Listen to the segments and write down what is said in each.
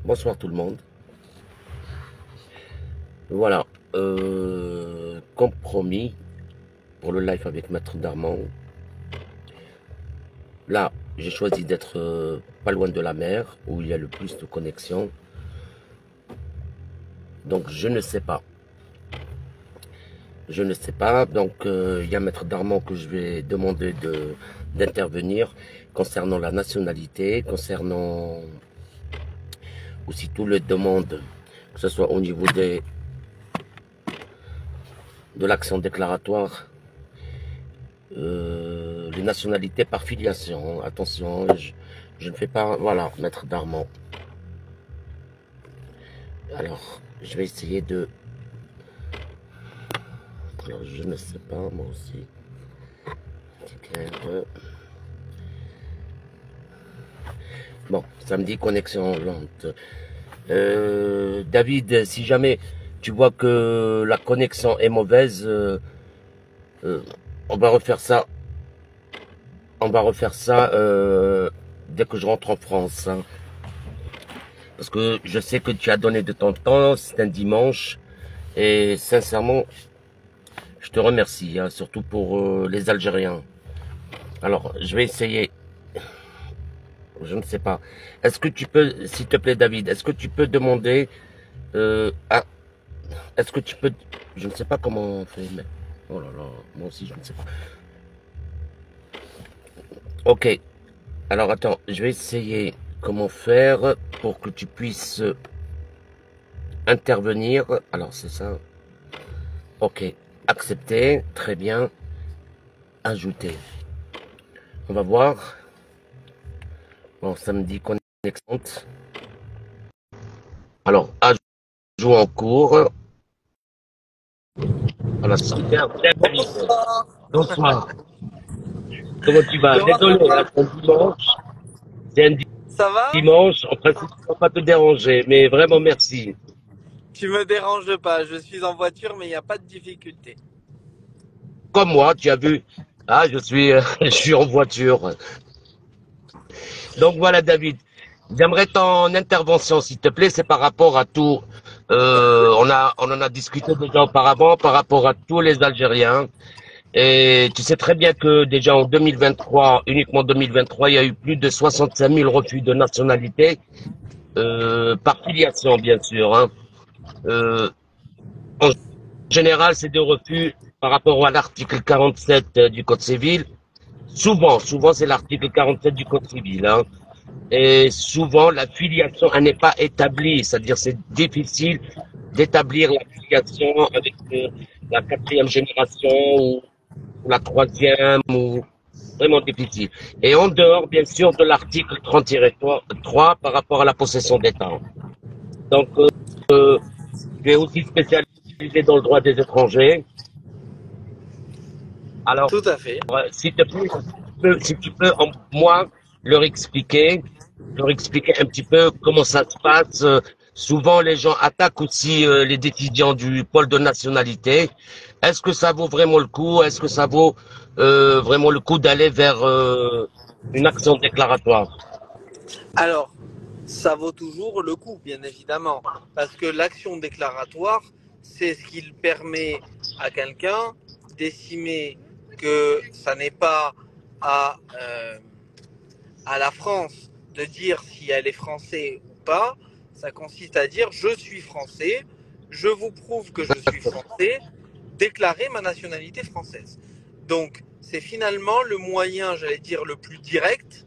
Bonsoir tout le monde. Voilà, comme promis pour le live avec Maître Darman. Là, j'ai choisi d'être pas loin de la mer, où il y a le plus de connexion. Donc je ne sais pas. Je ne sais pas. Donc il y a Maître Darman que je vais demander d'intervenir concernant la nationalité, concernant aussi toutes les demandes, que ce soit au niveau de l'action déclaratoire, les nationalités par filiation. Attention, je ne fais pas, voilà, Maître Darman. Alors, je vais essayer de... Alors, je ne sais pas, moi aussi. Bon, samedi, connexion lente. David, si jamais tu vois que la connexion est mauvaise, on va refaire ça. On va refaire ça dès que je rentre en France. Hein. Parce que je sais que tu as donné de ton temps, c'est un dimanche. Et sincèrement, je te remercie, hein, surtout pour les Algériens. Alors, je vais essayer. Je ne sais pas. Est-ce que tu peux, s'il te plaît, David, est-ce que tu peux demander est-ce que tu peux... Je ne sais pas comment on fait, mais... Oh là là, moi aussi, je ne sais pas. Ok. Alors, attends, je vais essayer comment faire pour que tu puisses intervenir. Alors, c'est ça. Ok. Accepter. Très bien. Ajouter. On va voir. Bon, samedi, connexion. Alors, ajout en cours. Voilà, super. Bonsoir. Bonsoir. Comment tu vas? Comment ça Désolé, hein, va? c'est un dimanche. C'est un Ça va? dimanche. En principe, je ne vais pas te déranger, mais vraiment merci. Tu me déranges pas. Je suis en voiture, mais il n'y a pas de difficulté. Comme moi, tu as vu. Ah, je suis en voiture. Donc voilà, David. J'aimerais ton intervention, s'il te plaît. C'est par rapport à tout. On en a discuté déjà auparavant par rapport à tous les Algériens. Et tu sais très bien que déjà en 2023, uniquement 2023, il y a eu plus de 65 000 refus de nationalité, par filiation, bien sûr. Hein. Euh, en général, c'est des refus par rapport à l'article 47 du Code civil. Souvent, c'est l'article 47 du Code civil. Hein. Et souvent, la filiation elle n'est pas établie. C'est-à-dire, c'est difficile d'établir la filiation avec la quatrième génération ou la troisième, ou vraiment difficile. Et en dehors, bien sûr, de l'article 30-3 par rapport à la possession d'État. Donc, tu es aussi spécialisé dans le droit des étrangers. Alors, Tout à fait. s'il te plaît, si tu peux, moi, leur expliquer un petit peu comment ça se passe. Souvent, les gens attaquent aussi les décisions du pôle de nationalité. Est-ce que ça vaut vraiment le coup? Est-ce que ça vaut vraiment le coup d'aller vers une action déclaratoire? Alors, ça vaut toujours le coup, bien évidemment, parce que l'action déclaratoire, c'est ce qui permet à quelqu'un d'estimer que ça n'est pas à, euh, à la France de dire si elle est française ou pas. Ça consiste à dire je suis français, je vous prouve que je suis français, déclarer ma nationalité française. Donc, c'est finalement le moyen, j'allais dire, le plus direct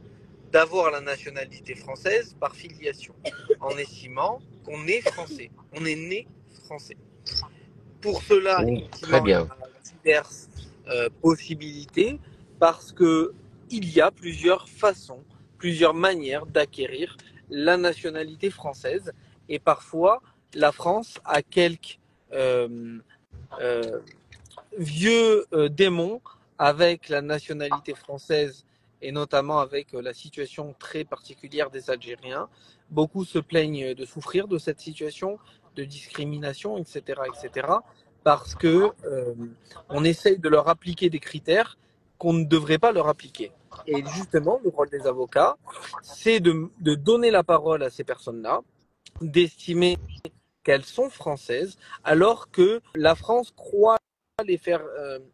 d'avoir la nationalité française par filiation, en estimant qu'on est français, on est né français. Pour cela, Oui, très effectivement, il y bien. a diverses possibilités parce que il y a plusieurs façons, plusieurs manières d'acquérir la nationalité française et parfois la France a quelques euh, euh, vieux démons avec la nationalité française et notamment avec la situation très particulière des Algériens. Beaucoup se plaignent de souffrir de cette situation, de discrimination, etc., etc., parce que on essaye de leur appliquer des critères qu'on ne devrait pas leur appliquer. Et justement, le rôle des avocats, c'est de donner la parole à ces personnes-là d'estimer qu'elles sont françaises, alors que la France croit les faire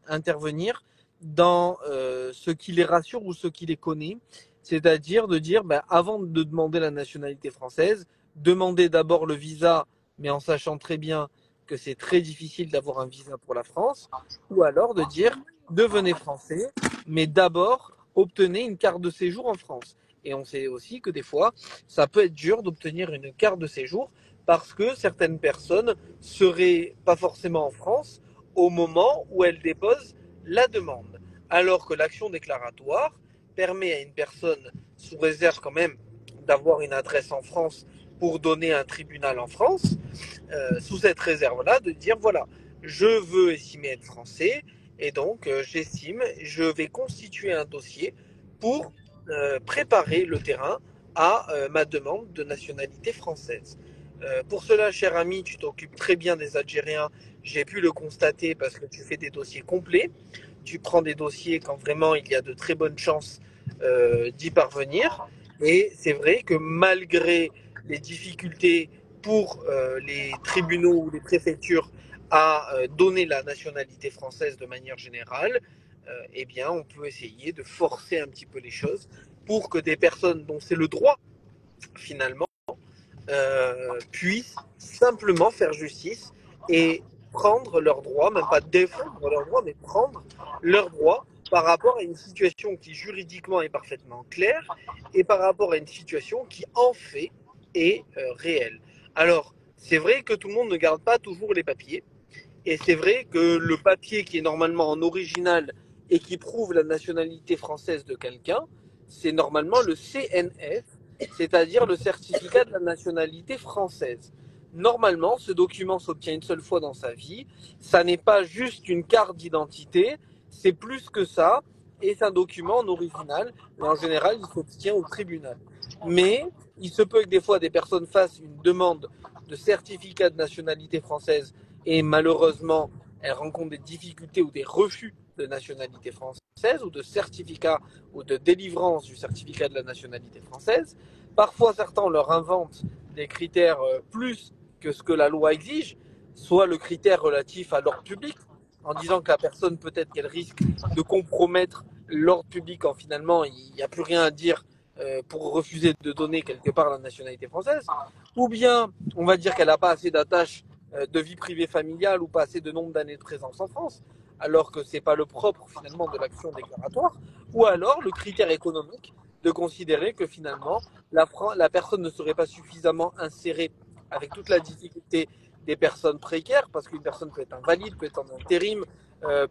intervenir dans ce qui les rassure ou ce qui les connaît, c'est-à-dire de dire, avant de demander la nationalité française, demandez d'abord le visa, mais en sachant très bien que c'est très difficile d'avoir un visa pour la France, ou alors de dire, devenez français, mais d'abord obtenez une carte de séjour en France. Et on sait aussi que des fois, ça peut être dur d'obtenir une carte de séjour parce que certaines personnes seraient pas forcément en France au moment où elles déposent la demande. Alors que l'action déclaratoire permet à une personne, sous réserve quand même d'avoir une adresse en France pour donner un tribunal en France, sous cette réserve-là, de dire voilà, je veux estimer être français et donc j'estime, je vais constituer un dossier pour préparer le terrain à ma demande de nationalité française. Pour cela, cher ami, tu t'occupes très bien des Algériens. J'ai pu le constater parce que tu fais des dossiers complets. Tu prends des dossiers quand vraiment il y a de très bonnes chances d'y parvenir. Et c'est vrai que malgré les difficultés pour les tribunaux ou les préfectures à donner la nationalité française de manière générale, eh bien, on peut essayer de forcer un petit peu les choses pour que des personnes dont c'est le droit, finalement, puissent simplement faire justice et prendre leurs droits, même pas défendre leurs droits, mais prendre leurs droits par rapport à une situation qui juridiquement est parfaitement claire et par rapport à une situation qui en fait est réelle. Alors, c'est vrai que tout le monde ne garde pas toujours les papiers et c'est vrai que le papier qui est normalement en original et qui prouve la nationalité française de quelqu'un, c'est normalement le CNF, c'est-à-dire le certificat de la nationalité française. Normalement, ce document s'obtient une seule fois dans sa vie. Ça n'est pas juste une carte d'identité, c'est plus que ça, et c'est un document en original, mais en général, il s'obtient au tribunal. Mais il se peut que des fois, des personnes fassent une demande de certificat de nationalité française et malheureusement, elles rencontrent des difficultés ou des refus de nationalité française ou de certificat ou de délivrance du certificat de la nationalité française. Parfois, certains leur inventent des critères plus que ce que la loi exige, soit le critère relatif à l'ordre public, en disant que la personne peut-être qu'elle risque de compromettre l'ordre public quand finalement il n'y a plus rien à dire pour refuser de donner quelque part la nationalité française, ou bien on va dire qu'elle n'a pas assez d'attaches de vie privée familiale ou pas assez de nombre d'années de présence en France, alors que c'est pas le propre finalement de l'action déclaratoire, ou alors le critère économique de considérer que finalement la personne ne serait pas suffisamment insérée avec toute la difficulté des personnes précaires, parce qu'une personne peut être invalide, peut être en intérim,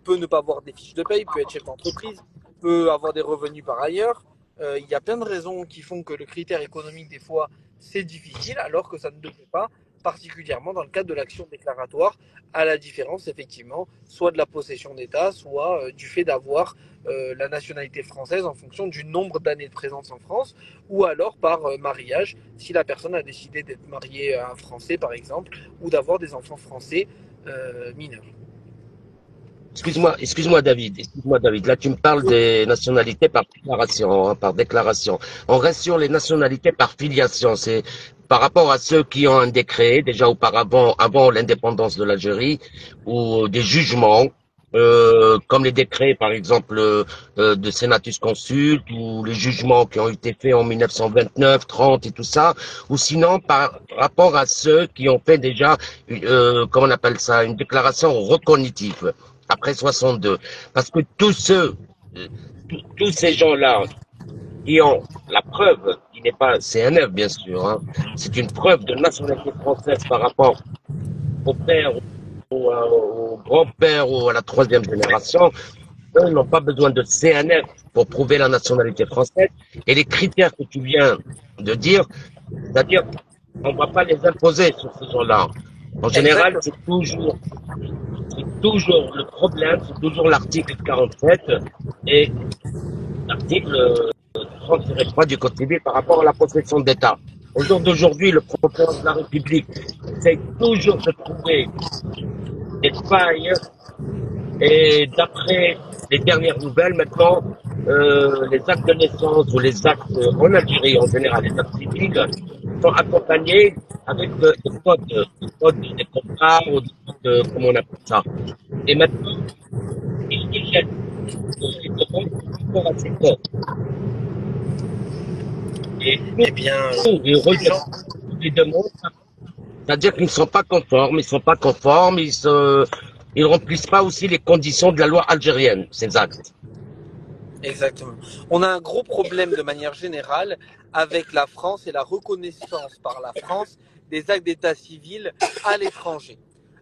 peut ne pas avoir des fiches de paye, peut être chef d'entreprise, peut avoir des revenus par ailleurs. Il y a plein de raisons qui font que le critère économique, des fois, c'est difficile, alors que ça ne devrait pas, particulièrement dans le cadre de l'action déclaratoire, à la différence, effectivement, soit de la possession d'État, soit du fait d'avoir la nationalité française en fonction du nombre d'années de présence en France, ou alors par mariage, si la personne a décidé d'être mariée à un Français, par exemple, ou d'avoir des enfants français mineurs. Excuse-moi David, excuse-moi David. Là, tu me parles des nationalités par déclaration, hein, par déclaration. On reste sur les nationalités par filiation. C'est par rapport à ceux qui ont un décret déjà auparavant, avant l'indépendance de l'Algérie, ou des jugements, comme les décrets, par exemple, de Senatus Consult, ou les jugements qui ont été faits en 1929, 30 et tout ça, ou sinon par rapport à ceux qui ont fait déjà, comment on appelle ça, une déclaration recognitive après 62. Parce que tous ces gens-là qui ont la preuve, qui n'est pas CNF bien sûr, hein, c'est une preuve de nationalité française par rapport au père, au grand-père ou à la troisième génération, eux n'ont pas besoin de CNF pour prouver la nationalité française. Et les critères que tu viens de dire, c'est-à-dire, on ne va pas les imposer sur ces gens-là. En général, Exactement. c'est toujours le problème, c'est toujours l'article 47 et l'article 30-3 du Code civil par rapport à la possession d'État. Au jour d'aujourd'hui, le procureur de la République essaie toujours de trouver des failles et d'après les dernières nouvelles, maintenant, les actes de naissance ou les actes en Algérie en général, les actes civils, sont accompagnés avec des codes, des contrats, ou des codes, comment on appelle ça. Et maintenant, ils rejettent les demandes par rapport à ces codes. Et Eh bien, ils ces rejettent gens, les demandes, c'est-à-dire qu'ils ne sont pas conformes, ils remplissent pas aussi les conditions de la loi algérienne, ces actes. exactement. On a un gros problème de manière générale avec la France et la reconnaissance par la France des actes d'état civil à l'étranger.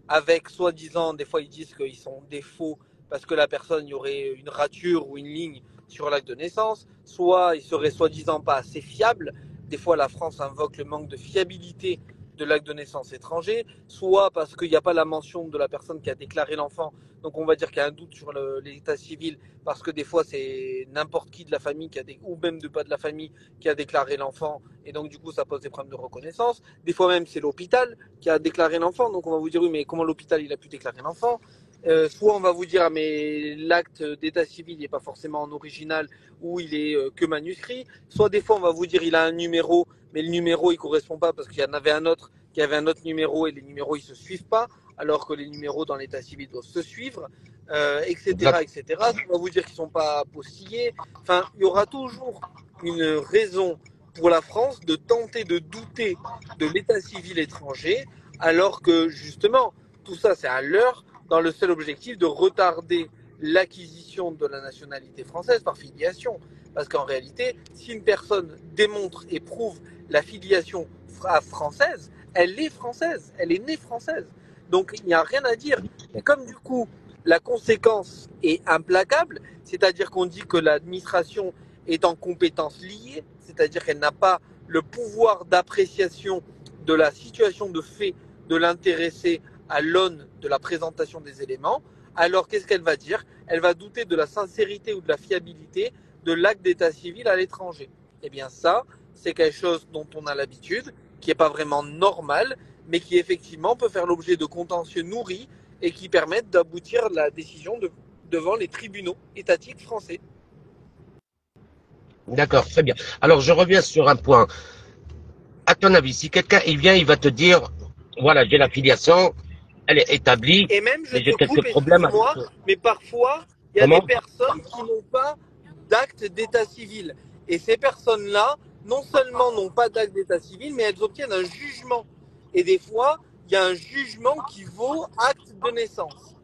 Avec soi-disant, des fois ils disent qu'ils sont des faux parce que la personne, il y aurait une rature ou une ligne sur l'acte de naissance, soit il serait soi-disant pas assez fiable. Des fois la France invoque le manque de fiabilité de l'acte de naissance étranger, soit parce qu'il n'y a pas la mention de la personne qui a déclaré l'enfant. Donc on va dire qu'il y a un doute sur l'état civil parce que des fois c'est n'importe qui de la famille ou même de pas de la famille qui a déclaré l'enfant et donc du coup ça pose des problèmes de reconnaissance. Des fois même c'est l'hôpital qui a déclaré l'enfant, donc on va vous dire oui mais comment l'hôpital il a pu déclarer l'enfant. Soit on va vous dire ah, mais l'acte d'état civil n'est pas forcément en original ou il est que manuscrit. Soit des fois on va vous dire il a un numéro mais le numéro il correspond pas parce qu'il y en avait un autre qui avait un autre numéro et les numéros ils se suivent pas alors que les numéros dans l'état civil doivent se suivre, etc., Exact. etc. On va vous dire qu'ils ne sont pas postillés. Enfin, il y aura toujours une raison pour la France de tenter de douter de l'état civil étranger, alors que justement, tout ça, c'est à l'heure, dans le seul objectif de retarder l'acquisition de la nationalité française par filiation. Parce qu'en réalité, si une personne démontre et prouve la filiation française, elle est française, elle est née française. Donc il n'y a rien à dire. Et comme du coup, la conséquence est implacable, c'est-à-dire qu'on dit que l'administration est en compétence liée, c'est-à-dire qu'elle n'a pas le pouvoir d'appréciation de la situation de fait de l'intéressé à l'aune de la présentation des éléments, alors qu'est-ce qu'elle va dire? Elle va douter de la sincérité ou de la fiabilité de l'acte d'état civil à l'étranger. Eh bien ça, c'est quelque chose dont on a l'habitude, qui n'est pas vraiment normal, mais qui effectivement peut faire l'objet de contentieux nourris et qui permettent d'aboutir à la décision devant les tribunaux étatiques français. D'accord, très bien. Alors, je reviens sur un point. À ton avis, si quelqu'un il vient, il va te dire, voilà, j'ai la filiation, elle est établie, Et même, je mais te j'ai quelques coupe, problèmes avec. excuse-moi, mais parfois, il y a des Comment? personnes qui n'ont pas d'acte d'état civil. Et ces personnes-là, non seulement n'ont pas d'acte d'état civil, mais elles obtiennent un jugement. Et des fois, il y a un jugement qui vaut acte de naissance.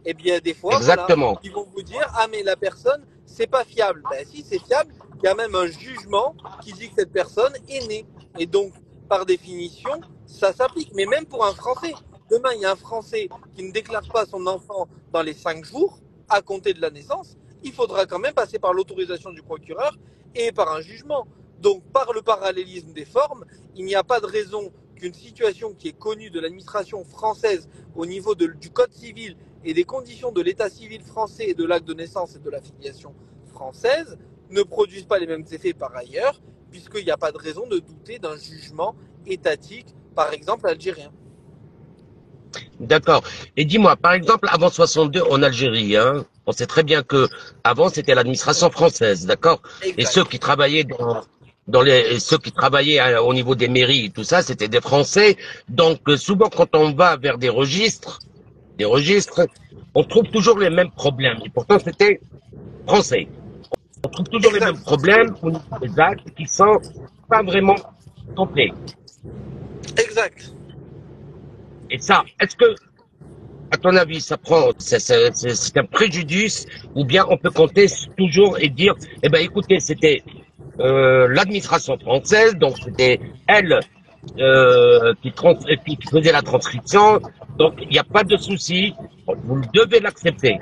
Et bien, des fois, voilà, Exactement. ils vont vous dire, ah, mais la personne, c'est pas fiable. Ben, si, c'est fiable, il y a même un jugement qui dit que cette personne est née. Et donc, par définition, ça s'applique. Mais même pour un Français, demain, il y a un Français qui ne déclare pas son enfant dans les 5 jours, à compter de la naissance, il faudra quand même passer par l'autorisation du procureur et par un jugement. Donc, par le parallélisme des formes, il n'y a pas de raison qu'une situation qui est connue de l'administration française au niveau du Code civil et des conditions de l'état civil français et de l'acte de naissance et de la filiation française ne produise pas les mêmes effets par ailleurs, puisqu'il n'y a pas de raison de douter d'un jugement étatique, par exemple algérien. D'accord. Et dis-moi, par exemple, avant 62 en Algérie, hein, on sait très bien que avant c'était l'administration française, d'accord? Et ceux Exact. qui travaillaient ceux qui travaillaient au niveau des mairies et tout ça, c'était des Français. Donc souvent quand on va vers des registres, on trouve toujours les mêmes problèmes. Et pourtant c'était français. On trouve toujours les mêmes Exact. problèmes au niveau des actes qui sont pas vraiment complets. Exact. Et ça, est-ce que à ton avis, c'est un préjudice ou bien on peut compter toujours et dire, eh ben écoutez, c'était l'administration française, donc c'était elle qui faisait la transcription, donc il n'y a pas de souci, vous devez l'accepter.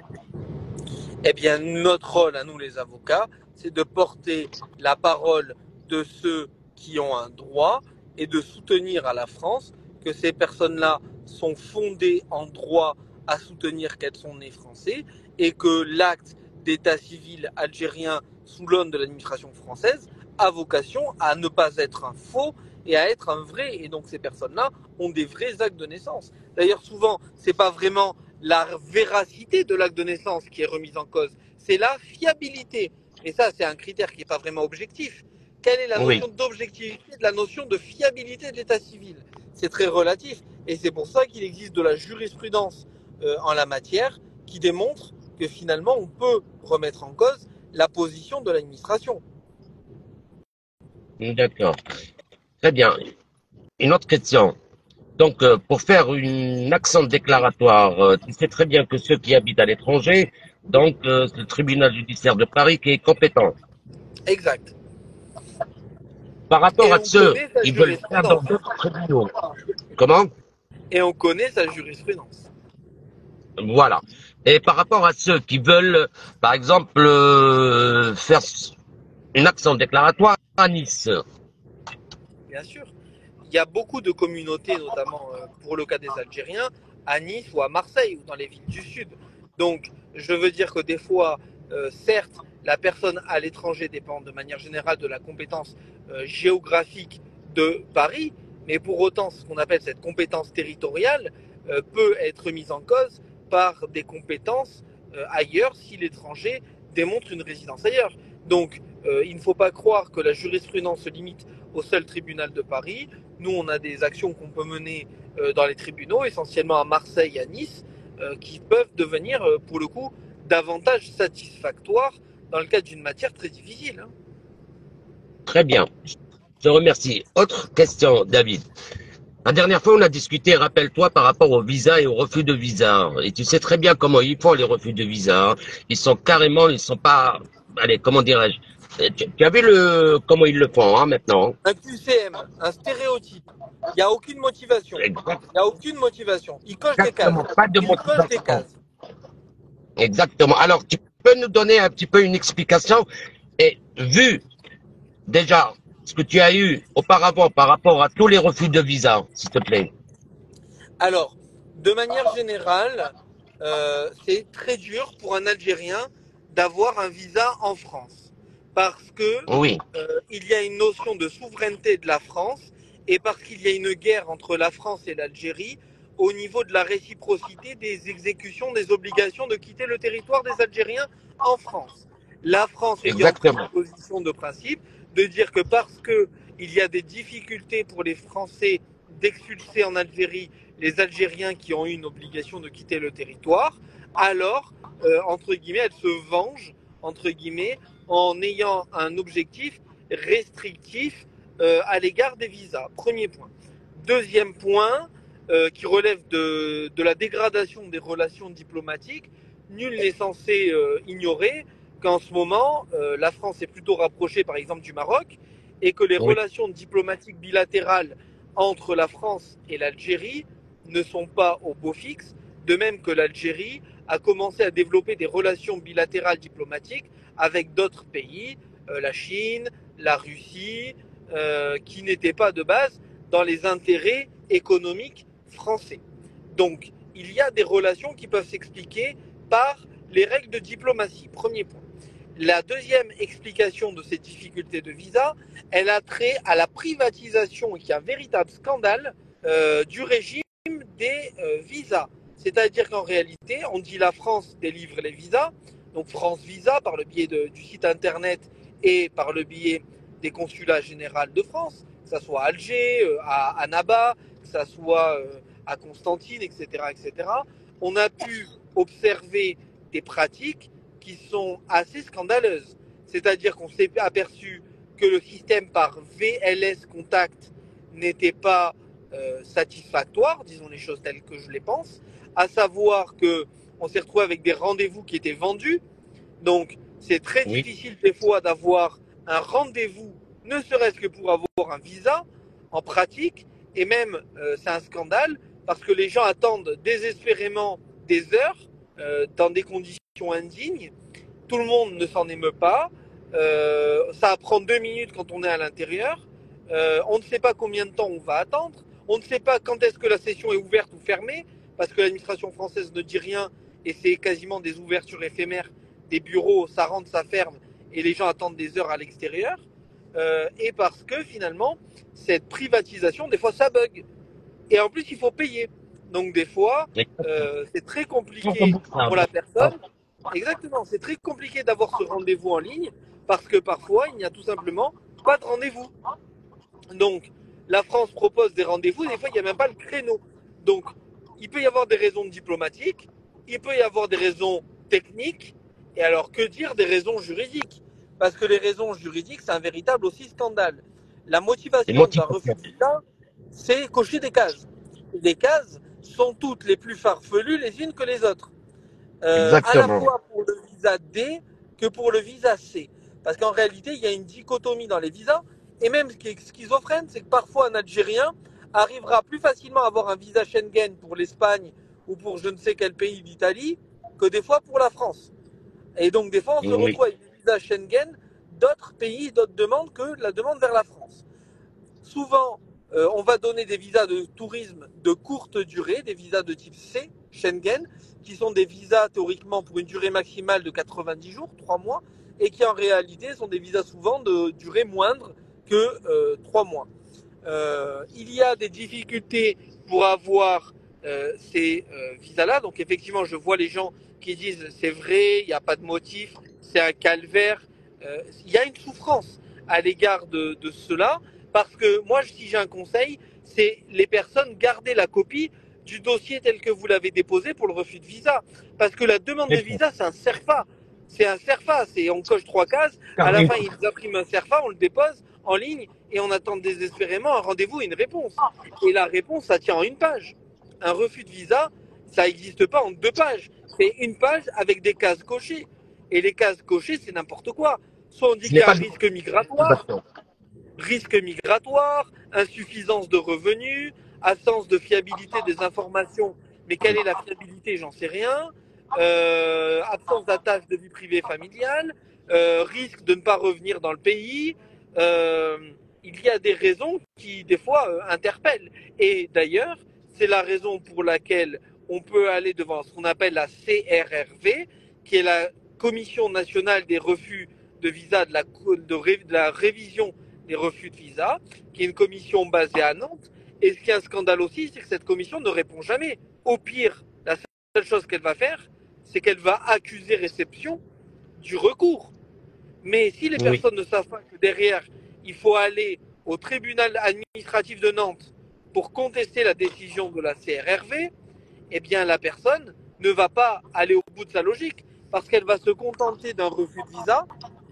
Eh bien, notre rôle à nous les avocats, c'est de porter la parole de ceux qui ont un droit et de soutenir à la France que ces personnes-là sont fondées en droit à soutenir qu'elles sont nées français et que l'acte d'état civil algérien sous l'aune de l'administration française a vocation à ne pas être un faux et à être un vrai. Et donc ces personnes-là ont des vrais actes de naissance. D'ailleurs, souvent, c'est pas vraiment la véracité de l'acte de naissance qui est remise en cause, c'est la fiabilité. Et ça, c'est un critère qui n'est pas vraiment objectif. Quelle est la Oui, notion d'objectivité de la notion de fiabilité de l'état civil? c'est très relatif. Et c'est pour ça qu'il existe de la jurisprudence en la matière qui démontre que finalement on peut remettre en cause la position de l'administration. D'accord. Très bien. Une autre question. Donc, pour faire une accent déclaratoire, tu sais très bien que ceux qui habitent à l'étranger, donc c'est le tribunal judiciaire de Paris qui est compétent. Exact. Par rapport Et à on ceux connaît sa qui veulent faire dans jurisprudence. d'autres tribunaux. Comment? Et on connaît sa jurisprudence. Voilà. Et par rapport à ceux qui veulent, par exemple, faire une action déclaratoire à Nice. Bien sûr. Il y a beaucoup de communautés, notamment pour le cas des Algériens, à Nice ou à Marseille ou dans les villes du Sud. Donc, je veux dire que des fois, certes, la personne à l'étranger dépend de manière générale de la compétence géographique de Paris, mais pour autant, ce qu'on appelle cette compétence territoriale peut être mise en cause par des compétences ailleurs si l'étranger démontre une résidence ailleurs. Donc, il ne faut pas croire que la jurisprudence se limite au seul tribunal de Paris. Nous, on a des actions qu'on peut mener dans les tribunaux, essentiellement à Marseille et à Nice, qui peuvent devenir, pour le coup, davantage satisfactoires dans le cadre d'une matière très difficile. Hein. Très bien. Je te remercie. Autre question, David. La dernière fois, on a discuté, rappelle-toi, par rapport au visa et au refus de visa. Et tu sais très bien comment ils font les refus de visa. Ils sont carrément, ils sont pas, allez, comment dirais-je? Tu as vu comment ils le font, hein, maintenant? Un QCM, un stéréotype. Il n'y a aucune motivation. Il n'y a aucune motivation. Il coche des cases. Exactement, pas de Il coche des motivation. cases. Exactement. Alors, tu peux nous donner un petit peu une explication et vu déjà ce que tu as eu auparavant par rapport à tous les refus de visa, s'il te plaît. Alors, de manière générale, c'est très dur pour un Algérien d'avoir un visa en France parce que Oui, il y a une notion de souveraineté de la France et parce qu'il y a une guerre entre la France et l'Algérie au niveau de la réciprocité des exécutions des obligations de quitter le territoire des Algériens en France. La France ayant pris une exactement. position de principe de dire que parce que il y a des difficultés pour les Français d'expulser en Algérie les Algériens qui ont eu une obligation de quitter le territoire, alors, entre guillemets, elle se venge, entre guillemets, en ayant un objectif restrictif à l'égard des visas. Premier point. Deuxième point, qui relève de la dégradation des relations diplomatiques, nul n'est censé ignorer qu'en ce moment, la France est plutôt rapprochée, par exemple, du Maroc, et que les Oui, relations diplomatiques bilatérales entre la France et l'Algérie ne sont pas au beau fixe, de même que l'Algérie a commencé à développer des relations bilatérales diplomatiques avec d'autres pays, la Chine, la Russie, qui n'étaient pas de base dans les intérêts économiques français. Donc, il y a des relations qui peuvent s'expliquer par les règles de diplomatie. Premier point. La deuxième explication de ces difficultés de visa, elle a trait à la privatisation, qui est un véritable scandale du régime des visas. C'est-à-dire qu'en réalité, on dit la France délivre les visas, donc France Visa par le biais du site internet et par le biais des consulats généraux de France, que ce soit à Alger, à Annaba, que ce soit à Constantine, etc., etc. On a pu observer des pratiques qui sont assez scandaleuses. C'est-à-dire qu'on s'est aperçu que le système par VLS Contact n'était pas satisfactoire, disons les choses telles que je les pense, à savoir que on s'est retrouvé avec des rendez-vous qui étaient vendus. Donc, c'est très oui, difficile des fois d'avoir un rendez-vous, ne serait-ce que pour avoir un visa en pratique. Et même, c'est un scandale parce que les gens attendent désespérément des heures dans des conditions indignes. Tout le monde ne s'en émeut pas. Ça prend 2 minutes quand on est à l'intérieur. On ne sait pas combien de temps on va attendre. On ne sait pas quand est-ce que la session est ouverte ou fermée, parce que l'administration française ne dit rien et c'est quasiment des ouvertures éphémères des bureaux, ça rentre, ça ferme, et les gens attendent des heures à l'extérieur. Et parce que finalement, cette privatisation, des fois, ça bug. Et en plus, il faut payer. Donc des fois, c'est très compliqué pour la personne. Exactement, c'est très compliqué d'avoir ce rendez-vous en ligne parce que parfois, il n'y a tout simplement pas de rendez-vous. Donc, La France propose des rendez-vous, des fois il n'y a même pas le créneau. Donc il peut y avoir des raisons diplomatiques, il peut y avoir des raisons techniques, et alors que dire des raisons juridiques? Parce que les raisons juridiques, c'est un véritable aussi scandale. La Une motivation d'un refus motivation. de visa, c'est cocher des cases. Les cases sont toutes les plus farfelues les unes que les autres. À la Exactement. fois pour le visa D que pour le visa C. Parce qu'en réalité, il y a une dichotomie dans les visas. Et même ce qui est schizophrène, c'est que parfois un Algérien arrivera plus facilement à avoir un visa Schengen pour l'Espagne ou pour je ne sais quel pays d'Italie que des fois pour la France. Et donc des fois, on se Oui. retrouve avec des visas Schengen d'autres pays, d'autres demandes que la demande vers la France. Souvent, on va donner des visas de tourisme de courte durée, des visas de type C, Schengen, qui sont des visas théoriquement pour une durée maximale de 90 jours, 3 mois, et qui en réalité sont des visas souvent de durée moindre que 3 mois. Il y a des difficultés pour avoir ces visas-là. Donc effectivement, je vois les gens qui disent c'est vrai, il n'y a pas de motif, c'est un calvaire. Il y a une souffrance à l'égard de cela, parce que moi, si j'ai un conseil, c'est les personnes garder la copie du dossier tel que vous l'avez déposé pour le refus de visa. Parce que la demande de visa, c'est un CERFA. C'est un CERFA, on coche 3 cases, à la fin, ils impriment un CERFA, on le dépose en ligne et on attend désespérément un rendez-vous et une réponse. Et la réponse, ça tient en une page. Un refus de visa, ça n'existe pas en 2 pages. C'est une page avec des cases cochées. Et les cases cochées, c'est n'importe quoi. Soit on dit Ce qu'il y n'est a un pas de risque migratoire, insuffisance de revenus, absence de fiabilité des informations. Mais quelle est la fiabilité? J'en sais rien. Absence d'attache de vie privée familiale, risque de ne pas revenir dans le pays. Euh, il y a des raisons qui, des fois, interpellent. Et d'ailleurs, c'est la raison pour laquelle on peut aller devant ce qu'on appelle la CRRV, qui est la Commission nationale des refus de visa de la révision des refus de visa, qui est une commission basée à Nantes. Et ce qui est un scandale aussi, c'est que cette commission ne répond jamais. Au pire, la seule chose qu'elle va faire, c'est qu'elle va accuser réception du recours. Mais si les Oui. personnes ne savent pas que derrière, il faut aller au tribunal administratif de Nantes pour contester la décision de la CRRV, eh bien la personne ne va pas aller au bout de sa logique parce qu'elle va se contenter d'un refus de visa.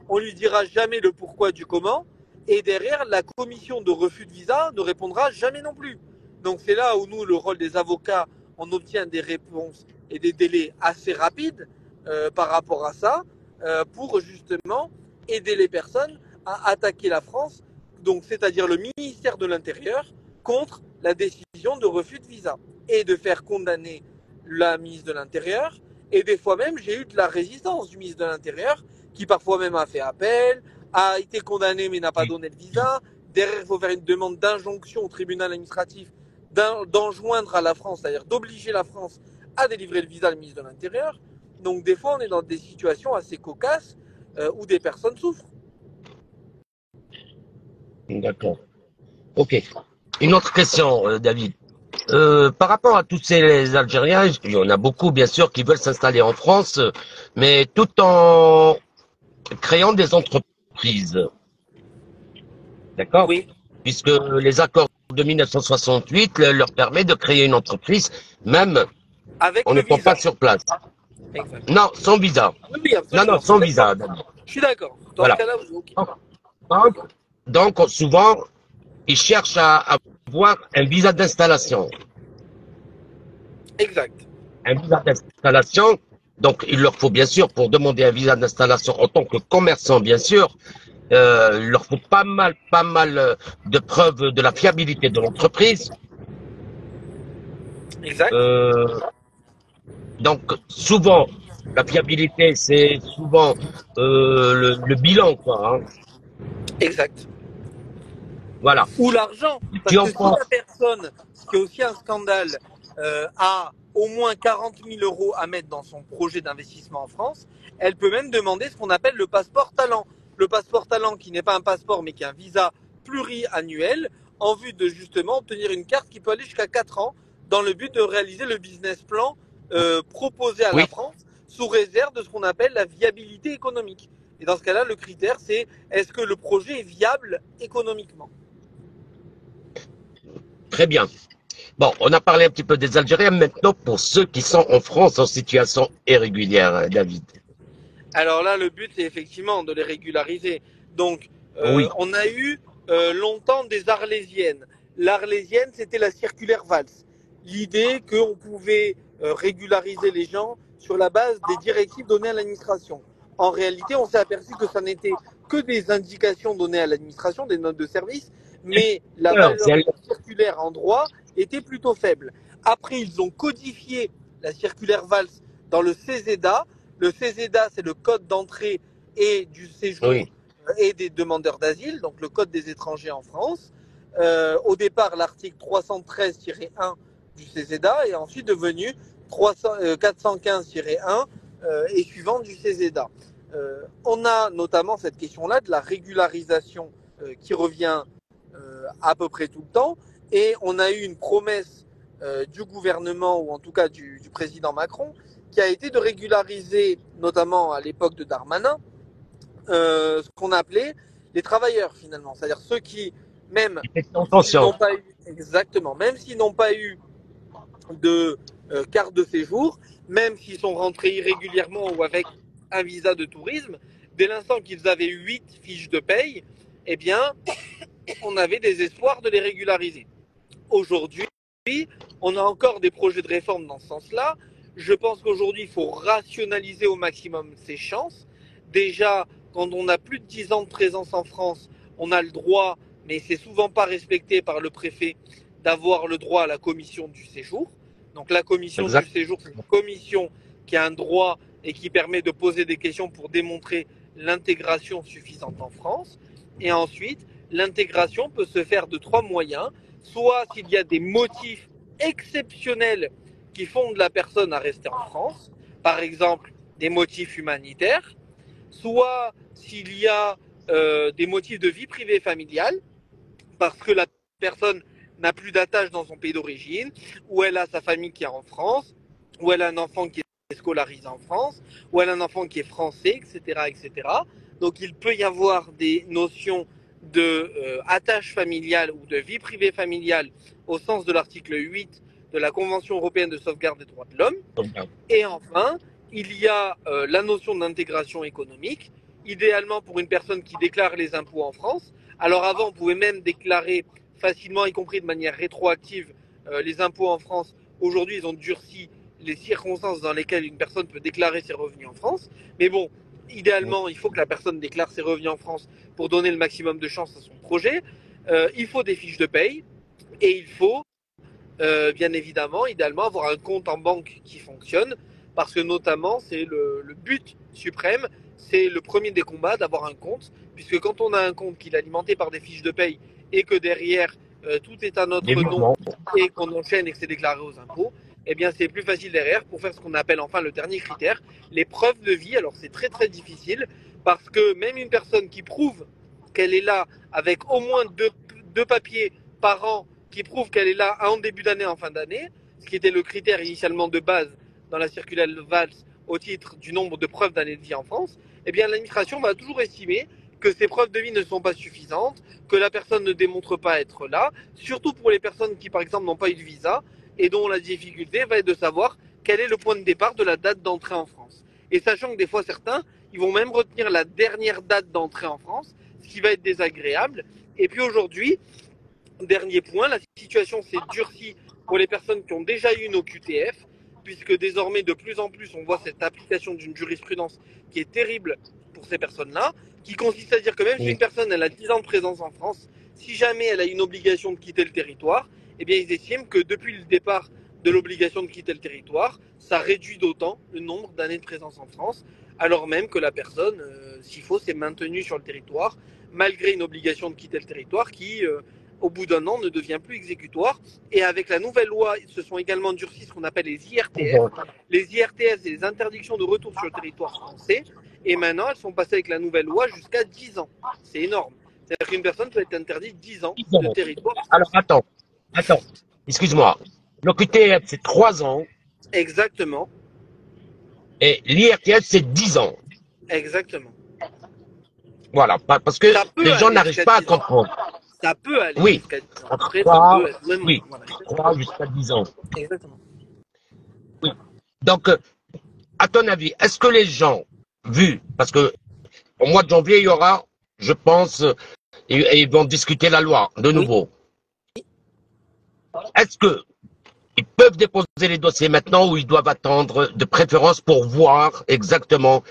On lui dira jamais le pourquoi du comment et derrière la commission de refus de visa ne répondra jamais non plus. Donc c'est là où nous, le rôle des avocats, on obtient des réponses et des délais assez rapides par rapport à ça pour justement aider les personnes à attaquer la France, donc c'est-à-dire le ministère de l'Intérieur contre la décision de refus de visa et de faire condamner la ministre de l'Intérieur. Et des fois même, j'ai eu de la résistance du ministre de l'Intérieur qui parfois même a fait appel, a été condamné mais n'a pas donné le visa. Derrière, il faut faire une demande d'injonction au tribunal administratif d'enjoindre à la France, c'est-à-dire d'obliger la France à délivrer le visa au ministre de l'Intérieur. Donc des fois, on est dans des situations assez cocasses où des personnes souffrent. D'accord. Ok. Une autre question, David. Par rapport à tous ces Algériens, il y en a beaucoup, bien sûr, qui veulent s'installer en France, mais tout en créant des entreprises. D'accord? Oui, Puisque les accords de 1968 leur permet de créer une entreprise, même avec en le n'étant pas visa. sur place. Exact. Non, sans visa. Oui, oui, Non, non, absolument. sans D'accord. visa, David. Je suis d'accord. Dans ce Voilà. cas-là, oui, ok. Donc, souvent, ils cherchent à avoir un visa d'installation. Exact. Un visa d'installation, donc il leur faut bien sûr, pour demander un visa d'installation en tant que commerçant, bien sûr, il leur faut pas mal de preuves de la fiabilité de l'entreprise. Exact. Euh, donc souvent, la fiabilité, c'est souvent le bilan, quoi. Hein. Exact. Voilà. Ou l'argent. Tu Parce en que si penses? la personne, ce qui est aussi un scandale, a au moins 40 000 euros à mettre dans son projet d'investissement en France, elle peut même demander ce qu'on appelle le passeport talent. Le passeport talent qui n'est pas un passeport mais qui est un visa pluriannuel en vue de justement obtenir une carte qui peut aller jusqu'à 4 ans dans le but de réaliser le business plan proposé à la Oui. France sous réserve de ce qu'on appelle la viabilité économique. Et dans ce cas-là, le critère, c'est est-ce que le projet est viable économiquement? Très bien. Bon, on a parlé un petit peu des Algériens. Maintenant, pour ceux qui sont en France en situation irrégulière, David. Alors là, le but, c'est effectivement de les régulariser. Donc, Oui, on a eu longtemps des Arlésiennes. L'Arlésienne, c'était la circulaire Valls. L'idée qu'on pouvait régulariser les gens sur la base des directives données à l'administration. En réalité, on s'est aperçu que ça n'était que des indications données à l'administration, des notes de service, mais la valeur de la circulaire en droit était plutôt faible. Après, ils ont codifié la circulaire Valls dans le CESEDA. Le CESEDA, c'est le code d'entrée et du séjour oui, et des demandeurs d'asile, donc le code des étrangers en France. Au départ, l'article 313-1 du CESEDA est ensuite devenu 415-1 et suivant du CESEDA. On a notamment cette question-là de la régularisation qui revient à peu près tout le temps, et on a eu une promesse du gouvernement, ou en tout cas du président Macron, qui a été de régulariser, notamment à l'époque de Darmanin, ce qu'on appelait les travailleurs finalement, c'est-à-dire ceux qui, même s'ils conscient. n'ont pas eu, exactement, même s'ils n'ont pas eu de carte de séjour, même s'ils sont rentrés irrégulièrement ou avec un visa de tourisme, dès l'instant qu'ils avaient 8 fiches de paye, eh bien, on avait des espoirs de les régulariser. Aujourd'hui, on a encore des projets de réforme dans ce sens-là. Je pense qu'aujourd'hui, il faut rationaliser au maximum ses chances. Déjà, quand on a plus de 10 ans de présence en France, on a le droit, mais c'est souvent pas respecté par le préfet, d'avoir le droit à la commission du séjour. Donc la commission du Exact. séjour, c'est une commission qui a un droit et qui permet de poser des questions pour démontrer l'intégration suffisante en France. Et ensuite, l'intégration peut se faire de 3 moyens. Soit s'il y a des motifs exceptionnels qui fondent la personne à rester en France, par exemple des motifs humanitaires, soit s'il y a des motifs de vie privée familiale, parce que la personne n'a plus d'attache dans son pays d'origine, ou elle a sa famille qui est en France, ou elle a un enfant qui est scolarisé en France, ou elle a un enfant qui est français, etc., etc. Donc il peut y avoir des notions de attache familiale ou de vie privée familiale au sens de l'article 8 de la Convention européenne de sauvegarde des droits de l'homme. Et enfin, il y a la notion d'intégration économique, idéalement pour une personne qui déclare les impôts en France. Alors avant, on pouvait même déclarer facilement, y compris de manière rétroactive, les impôts en France. Aujourd'hui, ils ont durci les circonstances dans lesquelles une personne peut déclarer ses revenus en France. Mais bon, idéalement, il faut que la personne déclare ses revenus en France pour donner le maximum de chance à son projet. Il faut des fiches de paye et il faut bien évidemment, idéalement, avoir un compte en banque qui fonctionne, parce que notamment, c'est le but suprême, c'est le premier des combats d'avoir un compte, puisque quand on a un compte qui est alimenté par des fiches de paye et que derrière, tout est à notre nom et qu'on enchaîne et que c'est déclaré aux impôts, eh bien, c'est plus facile derrière pour faire ce qu'on appelle enfin le dernier critère, les preuves de vie. Alors, c'est très très difficile, parce que même une personne qui prouve qu'elle est là avec au moins deux papiers par an qui prouve qu'elle est là en début d'année, en fin d'année, ce qui était le critère initialement de base dans la circulaire Valls au titre du nombre de preuves d'années de vie en France, eh bien l'administration va toujours estimer que ces preuves de vie ne sont pas suffisantes, que la personne ne démontre pas être là, surtout pour les personnes qui, par exemple, n'ont pas eu de visa et dont la difficulté va être de savoir quel est le point de départ de la date d'entrée en France. Et sachant que des fois, certains, ils vont même retenir la dernière date d'entrée en France, ce qui va être désagréable. Et puis aujourd'hui, dernier point, la situation s'est durcie pour les personnes qui ont déjà eu une OQTF, puisque désormais, de plus en plus, on voit cette application d'une jurisprudence qui est terrible pour ces personnes-là, qui consiste à dire que même si une personne elle a 10 ans de présence en France, si jamais elle a une obligation de quitter le territoire, eh bien, ils estiment que depuis le départ de l'obligation de quitter le territoire, ça réduit d'autant le nombre d'années de présence en France, alors même que la personne, s'il faut, s'est maintenue sur le territoire, malgré une obligation de quitter le territoire qui, au bout d'un an, ne devient plus exécutoire. Et avec la nouvelle loi, se sont également durcis ce qu'on appelle les IRTF. Les IRTF, c'est les interdictions de retour sur le territoire français. Et maintenant, elles sont passées avec la nouvelle loi jusqu'à 10 ans. C'est énorme. C'est-à-dire qu'une personne peut être interdite 10 ans de territoire français. Alors, attends, excuse-moi. L'OQTF, c'est 3 ans Exactement. et l'IRTF, c'est 10 ans. Exactement. Voilà, parce que Ça peut les gens aller n'arrivent jusqu'à pas à 10 ans. comprendre. Ça peut aller Oui, jusqu'à 10 ans. entre Après, ça peut 3, être même moins. oui, Voilà, 3 jusqu'à 10 ans. exactement. Oui. Donc, à ton avis, est-ce que les gens, parce que au mois de janvier, il y aura, je pense, et ils vont discuter la loi de Oui. nouveau. Est-ce que ils peuvent déposer les dossiers maintenant ou ils doivent attendre de préférence pour voir exactement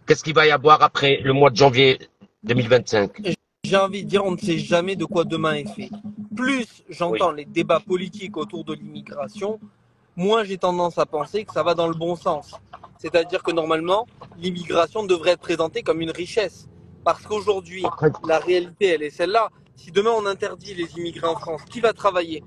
qu'est-ce qu'il va y avoir après le mois de janvier 2025? J'ai envie de dire, on ne sait jamais de quoi demain est fait. Plus Oui, j'entends les débats politiques autour de l'immigration, moins j'ai tendance à penser que ça va dans le bon sens. C'est-à-dire que normalement, l'immigration devrait être présentée comme une richesse. Parce qu'aujourd'hui, la réalité, elle est celle-là. Si demain on interdit les immigrés en France, qui va travailler?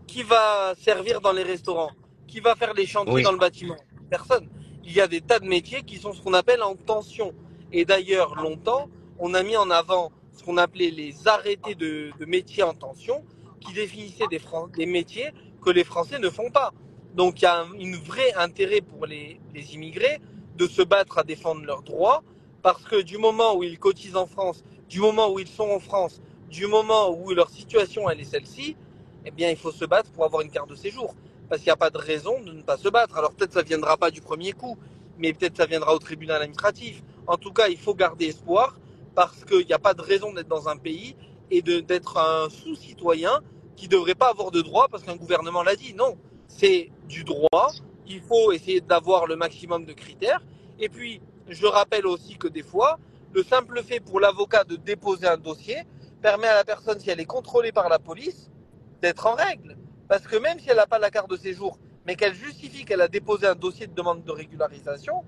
Qui va servir dans les restaurants? Qui va faire les chantiers dans oui, le bâtiment? Personne. Il y a des tas de métiers qui sont ce qu'on appelle en tension. Et d'ailleurs, longtemps, on a mis en avant ce qu'on appelait les arrêtés de métiers en tension, qui définissaient des métiers que les Français ne font pas. Donc il y a un vrai intérêt pour les immigrés de se battre à défendre leurs droits, parce que du moment où ils cotisent en France, du moment où ils sont en France, du moment où leur situation elle est celle-ci, eh bien, il faut se battre pour avoir une carte de séjour. Parce qu'il n'y a pas de raison de ne pas se battre. Alors peut-être ça ne viendra pas du premier coup, mais peut-être ça viendra au tribunal administratif. En tout cas, il faut garder espoir parce qu'il n'y a pas de raison d'être dans un pays et d'être un sous-citoyen qui ne devrait pas avoir de droit parce qu'un gouvernement l'a dit. Non, c'est du droit. Il faut essayer d'avoir le maximum de critères. Et puis, je rappelle aussi que des fois, le simple fait pour l'avocat de déposer un dossier permet à la personne, si elle est contrôlée par la police, d'être en règle. Parce que même si elle n'a pas la carte de séjour, mais qu'elle justifie qu'elle a déposé un dossier de demande de régularisation,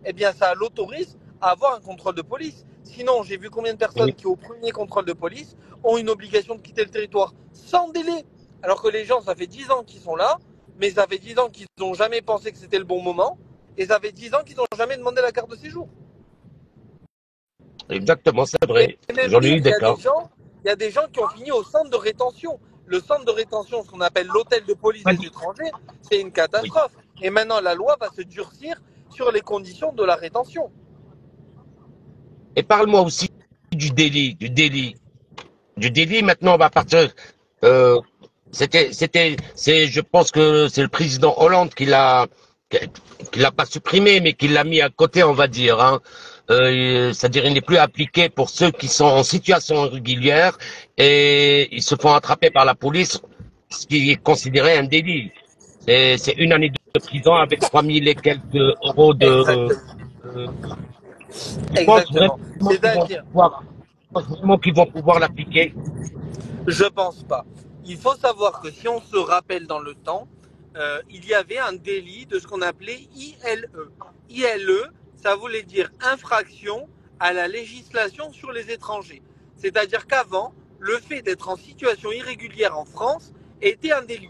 eh bien ça l'autorise à avoir un contrôle de police. Sinon, j'ai vu combien de personnes oui. qui, au premier contrôle de police, ont une obligation de quitter le territoire sans délai. Alors que les gens, ça fait 10 ans qu'ils sont là, mais ça fait 10 ans qu'ils n'ont jamais pensé que c'était le bon moment, et ça fait 10 ans qu'ils n'ont jamais demandé la carte de séjour. Exactement, c'est Et vrai. même J'en ai pire, eu des cas. il y a des gens qui ont fini au centre de rétention. Le centre de rétention, ce qu'on appelle l'hôtel de police des étrangers, c'est une Oui. catastrophe. Et maintenant, la loi va se durcir sur les conditions de la rétention. Et parle-moi aussi du délit, du délit. Maintenant, on va partir. Euh, je pense que c'est le président Hollande qui l'a pas supprimé, mais qui l'a mis à côté, on va dire. Hein. C'est-à-dire, il n'est plus appliqué pour ceux qui sont en situation irrégulière et ils se font attraper par la police, ce qui est considéré un délit. C'est une année de prison avec 3000 et quelques euros Exactement. euh, tu penses Exactement. vraiment C'est-à-dire, qu'ils vont pouvoir l'appliquer? je pense pas. Il faut savoir que si on se rappelle dans le temps, il y avait un délit de ce qu'on appelait ILE. ILE, ça voulait dire infraction à la législation sur les étrangers. C'est-à-dire qu'avant, le fait d'être en situation irrégulière en France était un délit.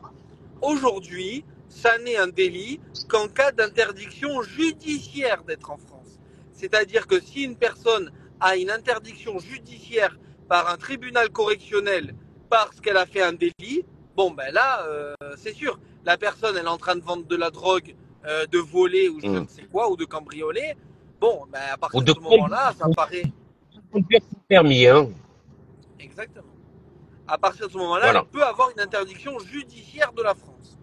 Aujourd'hui, ça n'est un délit qu'en cas d'interdiction judiciaire d'être en France. C'est-à-dire que si une personne a une interdiction judiciaire par un tribunal correctionnel parce qu'elle a fait un délit, bon ben là, c'est sûr, la personne elle est en train de vendre de la drogue, de voler ou je Hmm. ne sais quoi, ou de cambrioler, bon ben à Ou partir de de ce moment-là, ça paraît conduire sans permis, hein. exactement. À partir de ce moment-là, elle Voilà. peut avoir une interdiction judiciaire de la France.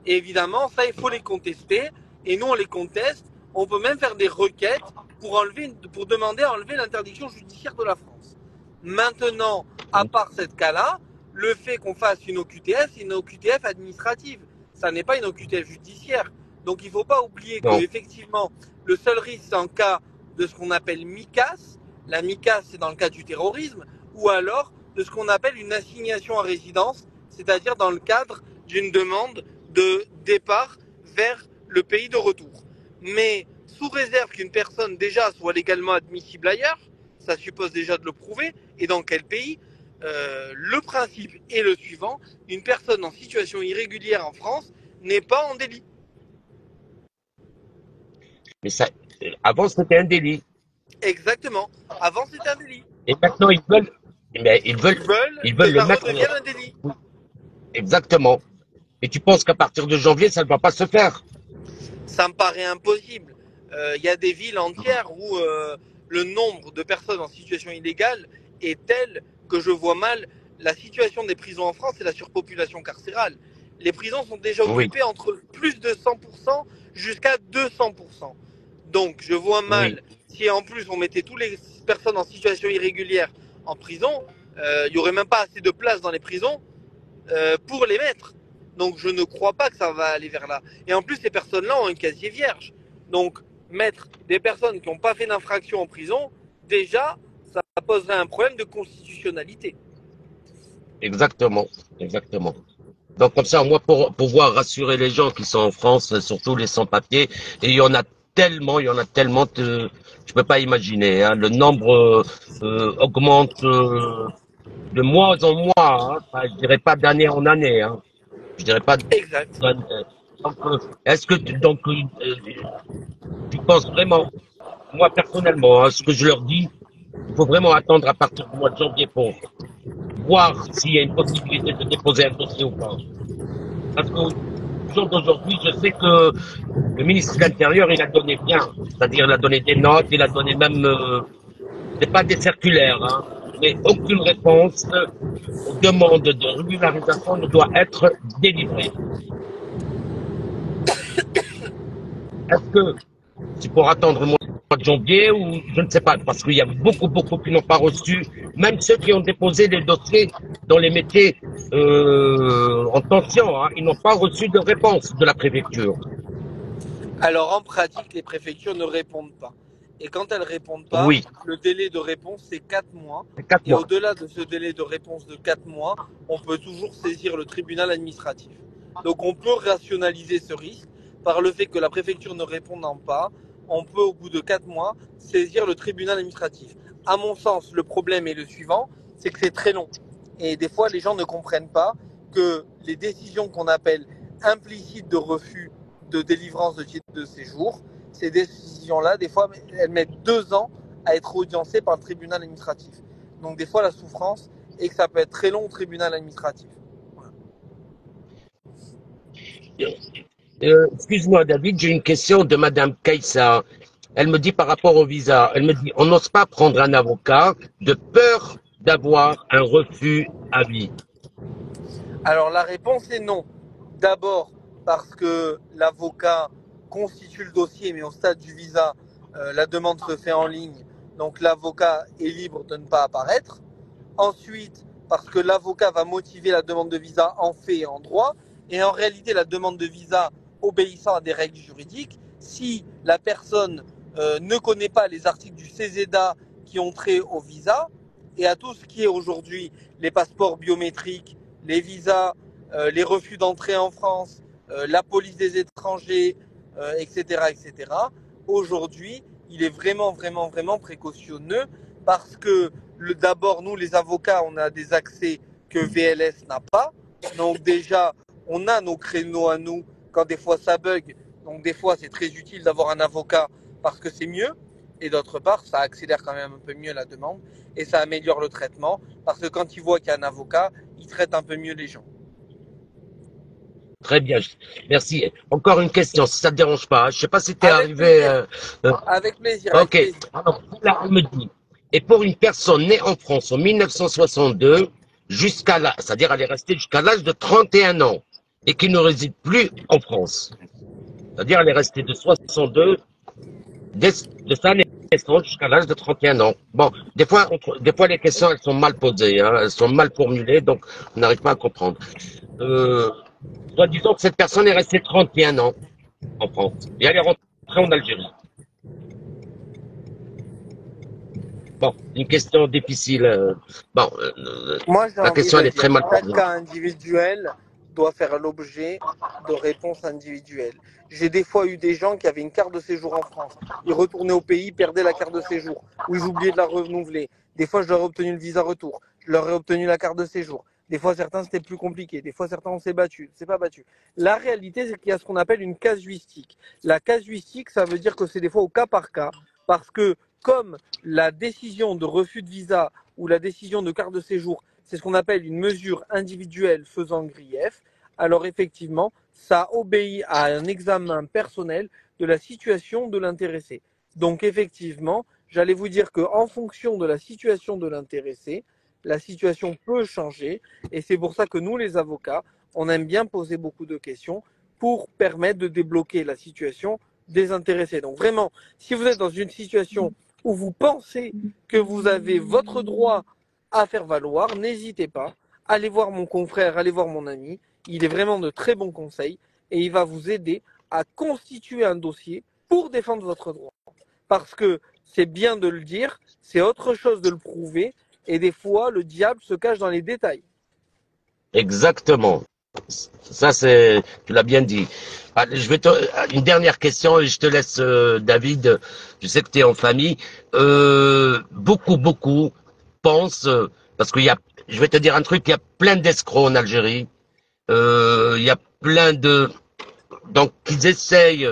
Et évidemment, ça, il faut les contester. Et nous, on les conteste. On peut même faire des requêtes pour demander à enlever l'interdiction judiciaire de la France. Maintenant, à part cette cas-là, le fait qu'on fasse une OQTF, c'est une OQTF administrative. Ça n'est pas une OQTF judiciaire. Donc, il ne faut pas oublier que, Non. effectivement, le seul risque, c'est en cas de ce qu'on appelle MICAS. La MICAS, c'est dans le cas du terrorisme. Ou alors, de ce qu'on appelle une assignation à résidence, c'est-à-dire dans le cadre d'une demande de départ vers le pays de retour. Mais sous réserve qu'une personne déjà soit légalement admissible ailleurs, ça suppose déjà de le prouver, et dans quel pays, le principe est le suivant, une personne en situation irrégulière en France n'est pas en délit. Mais ça, avant, c'était un délit. Exactement. Avant, c'était un délit. Et maintenant, mais Ils veulent ils que veulent le ça mettre redevienne un délit. exactement. Et tu penses qu'à partir de janvier, ça ne va pas se faire? Ça me paraît impossible. Il y a des villes entières où le nombre de personnes en situation illégale est tel que je vois mal la situation des prisons en France, c'est la surpopulation carcérale. Les prisons sont déjà Oui, occupées entre plus de 100% jusqu'à 200%. Donc, je vois oui, mal si en plus on mettait toutes les personnes en situation irrégulière en prison, il n'y aurait même pas assez de place dans les prisons pour les mettre. Donc, je ne crois pas que ça va aller vers là. Et en plus, ces personnes-là ont un casier vierge. Donc, mettre des personnes qui n'ont pas fait d'infraction en prison, déjà, ça poserait un problème de constitutionnalité. exactement, exactement. Donc comme ça, moi, pour pouvoir rassurer les gens qui sont en France, surtout les sans-papiers, et il y en a tellement, je peux pas imaginer. Hein, le nombre augmente de mois en mois. Hein, enfin, je dirais pas d'année en année. Hein, je dirais pas. Exact. Donc, est-ce que tu penses vraiment, moi personnellement, hein, ce que je leur dis, il faut vraiment attendre à partir du mois de janvier pour voir s'il y a une possibilité de déposer un dossier ou pas. Parce qu'au jour d'aujourd'hui, je sais que le ministre de l'Intérieur, il a donné bien. C'est-à-dire, il a donné des notes, il a donné même, c'est pas des circulaires, hein, mais aucune réponse aux demandes de régularisation ne doit être délivrée. Est-ce que c'est pour attendre le mois de janvier ou je ne sais pas, parce qu'il y a beaucoup qui n'ont pas reçu, même ceux qui ont déposé des dossiers dans les métiers en tension, hein, ils n'ont pas reçu de réponse de la préfecture. Alors en pratique, les préfectures ne répondent pas. Et quand elles répondent pas, Oui, le délai de réponse c'est 4 mois. c'est 4 Et mois. au-delà de ce délai de réponse de 4 mois, on peut toujours saisir le tribunal administratif. Donc on peut rationaliser ce risque par le fait que la préfecture ne répondant pas, on peut au bout de 4 mois saisir le tribunal administratif. À mon sens, le problème est le suivant, c'est que c'est très long. Et des fois, les gens ne comprennent pas que les décisions qu'on appelle implicites de refus de délivrance de titre de séjour, ces décisions-là, des fois, elles mettent 2 ans à être audiencées par le tribunal administratif. Donc des fois, la souffrance est que ça peut être très long au tribunal administratif. Voilà. Excuse-moi, David, j'ai une question de Madame Kaissa. Elle me dit par rapport au visa, elle me dit, on n'ose pas prendre un avocat de peur d'avoir un refus à vie. Alors la réponse est non. D'abord parce que l'avocat constitue le dossier, mais au stade du visa, la demande se fait en ligne, donc l'avocat est libre de ne pas apparaître. Ensuite, parce que l'avocat va motiver la demande de visa en fait et en droit, et en réalité la demande de visa obéissant à des règles juridiques, si la personne ne connaît pas les articles du CESEDA qui ont trait au visa, et à tout ce qui est aujourd'hui les passeports biométriques, les visas, les refus d'entrée en France, la police des étrangers, etc., etc. Aujourd'hui, il est vraiment précautionneux parce que d'abord, nous, les avocats, on a des accès que VLS n'a pas. Donc déjà, on a nos créneaux à nous quand des fois ça bug. Donc des fois, c'est très utile d'avoir un avocat parce que c'est mieux. Et d'autre part, ça accélère quand même un peu mieux la demande et ça améliore le traitement parce que quand ils voient qu'il y a un avocat, ils traitent un peu mieux les gens. Très bien, merci. Encore une question, si ça te dérange pas. Je sais pas si t'es Avec arrivé. plaisir, avec plaisir, avec Ok. plaisir. Alors là, elle me dit. Et pour une personne née en France en 1962, jusqu'à là, c'est-à-dire elle est restée jusqu'à l'âge de 31 ans et qui ne réside plus en France. C'est-à-dire elle est restée de 62 de sa naissance jusqu'à l'âge de 31 ans. Bon, des fois les questions elles sont mal posées, hein, elles sont mal formulées, donc on n'arrive pas à comprendre. Euh, Soit disons que cette personne est restée 31 ans en France et elle est rentrée en Algérie. Bon, une question difficile. Bon, Moi, j'ai la envie question de elle est très dire, mal chaque posée. cas individuel doit faire l'objet de réponses individuelles. J'ai des fois eu des gens qui avaient une carte de séjour en France. Ils retournaient au pays, perdaient la carte de séjour, ou ils oubliaient de la renouveler. Des fois, je leur ai obtenu le visa retour. Je leur ai obtenu la carte de séjour. Des fois, certains, c'était plus compliqué. Des fois, certains, on s'est battu. C'est pas battu. La réalité, c'est qu'il y a ce qu'on appelle une casuistique. La casuistique, ça veut dire que c'est des fois au cas par cas, parce que comme la décision de refus de visa ou la décision de carte de séjour, c'est ce qu'on appelle une mesure individuelle faisant grief, alors effectivement, ça obéit à un examen personnel de la situation de l'intéressé. Donc effectivement, j'allais vous dire qu'en fonction de la situation de l'intéressé, la situation peut changer. Et c'est pour ça que nous, les avocats, on aime bien poser beaucoup de questions pour permettre de débloquer la situation des intéressés. Donc vraiment, si vous êtes dans une situation où vous pensez que vous avez votre droit à faire valoir, n'hésitez pas. Allez voir mon confrère, allez voir mon ami. Il est vraiment de très bons conseils et il va vous aider à constituer un dossier pour défendre votre droit. Parce que c'est bien de le dire, c'est autre chose de le prouver et des fois le diable se cache dans les détails. Exactement. Ça, tu l'as bien dit. Une dernière question et je te laisse, David. Je sais que tu es en famille. Beaucoup pensent, parce je vais te dire un truc, il y a plein d'escrocs en Algérie. Il y a plein donc ils essayent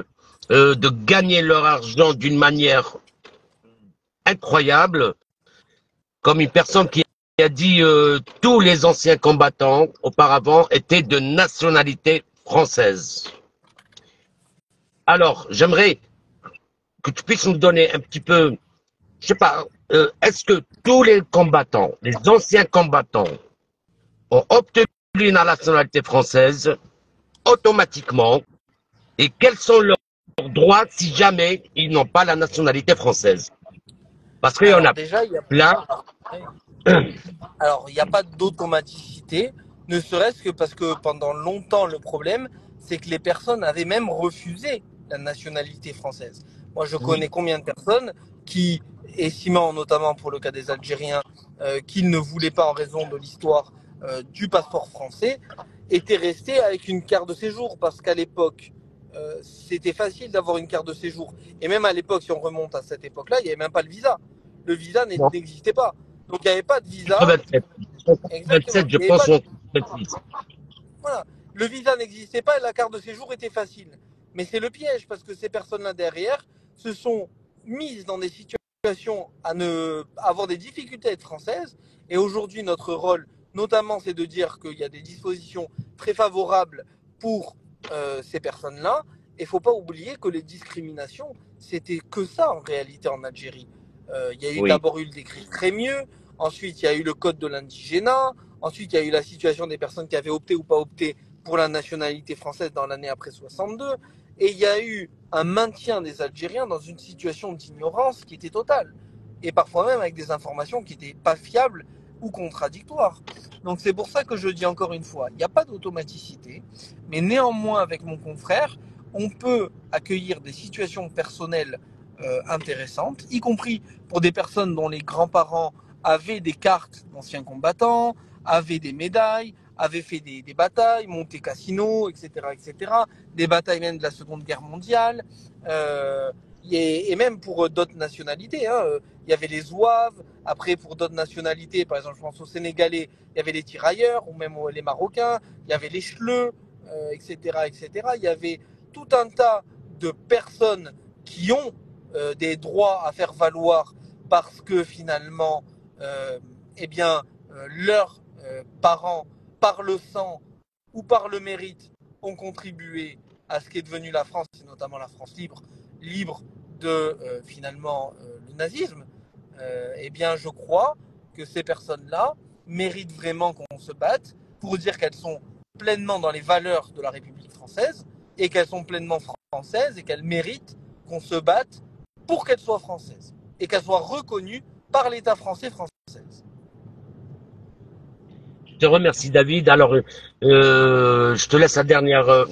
de gagner leur argent d'une manière incroyable, comme une personne qui a dit tous les anciens combattants auparavant étaient de nationalité française. Alors, j'aimerais que tu puisses nous donner un petit peu, je sais pas, est-ce que tous les combattants, les anciens combattants, ont obtenu la nationalité française automatiquement et quels sont leurs droits si jamais ils n'ont pas la nationalité française? Parce qu'il y en Alors a déjà, il y a plein. Alors, il n'y a pas d'automaticité, ne serait-ce que parce que pendant longtemps, le problème, c'est que les personnes avaient même refusé la nationalité française. Moi, je Oui, connais combien de personnes qui, estimant notamment pour le cas des Algériens, qu'ils ne voulaient pas en raison de l'histoire du passeport français, étaient restés avec une carte de séjour parce qu'à l'époque, c'était facile d'avoir une carte de séjour. Et même à l'époque, si on remonte à cette époque-là, il n'y avait même pas le visa. Le visa non, n'existait pas. Donc il n'y avait pas de visa. 87. Exactement. 87, je Il n'y avait pas pense, de... ou 86. Voilà. Le visa n'existait pas et la carte de séjour était facile. Mais c'est le piège parce que ces personnes-là derrière se sont mises dans des situations à ne avoir des difficultés à être françaises. Et aujourd'hui, notre rôle, notamment, c'est de dire qu'il y a des dispositions très favorables pour ces personnes-là. Et il ne faut pas oublier que les discriminations, c'était que ça en réalité en Algérie. Il y a eu Oui, d'abord eu le décret Crémieux, ensuite il y a eu le code de l'indigénat, ensuite il y a eu la situation des personnes qui avaient opté ou pas opté pour la nationalité française dans l'année après 62, et il y a eu un maintien des Algériens dans une situation d'ignorance qui était totale, et parfois même avec des informations qui n'étaient pas fiables ou contradictoires. Donc c'est pour ça que je dis encore une fois, il n'y a pas d'automaticité, mais néanmoins avec mon confrère, on peut accueillir des situations personnelles intéressantes, y compris pour des personnes dont les grands-parents avaient des cartes d'anciens combattants, avaient des médailles, avaient fait des batailles, monté casino, etc., etc., des batailles même de la Seconde Guerre mondiale, et même pour d'autres nationalités. Il y avait les Zouaves, après pour d'autres nationalités, par exemple je pense aux Sénégalais, il y avait les tirailleurs, ou même les Marocains, il y avait les Chleux, etc., etc. Il y avait tout un tas de personnes qui ont des droits à faire valoir parce que finalement, eh bien, leurs parents, par le sang ou par le mérite, ont contribué à ce qu'est devenu la France, et notamment la France libre, libre de finalement le nazisme. Eh bien, je crois que ces personnes-là méritent vraiment qu'on se batte pour dire qu'elles sont pleinement dans les valeurs de la République française et qu'elles sont pleinement françaises et qu'elles méritent qu'on se batte pour qu'elles soient françaises et qu'elles soient reconnues par l'État française. je te remercie, David. Alors, je te laisse la dernière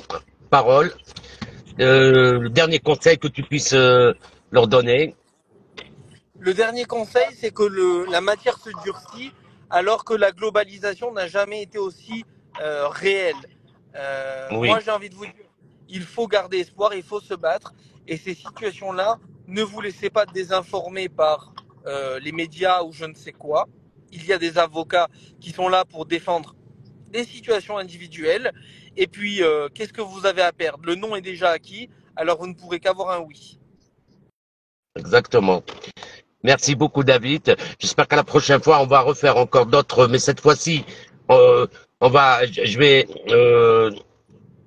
parole, le dernier conseil que tu puisses leur donner. Le dernier conseil, c'est que la matière se durcit alors que la globalisation n'a jamais été aussi réelle. Moi, Oui, j'ai envie de vous dire, il faut garder espoir, il faut se battre. Et ces situations-là, ne vous laissez pas désinformer par les médias ou je ne sais quoi. Il y a des avocats qui sont là pour défendre des situations individuelles. Et puis, qu'est-ce que vous avez à perdre? Le non est déjà acquis, alors vous ne pourrez qu'avoir un oui. exactement. Merci beaucoup, David. J'espère qu'à la prochaine fois, on va refaire encore d'autres, mais cette fois-ci, euh, je vais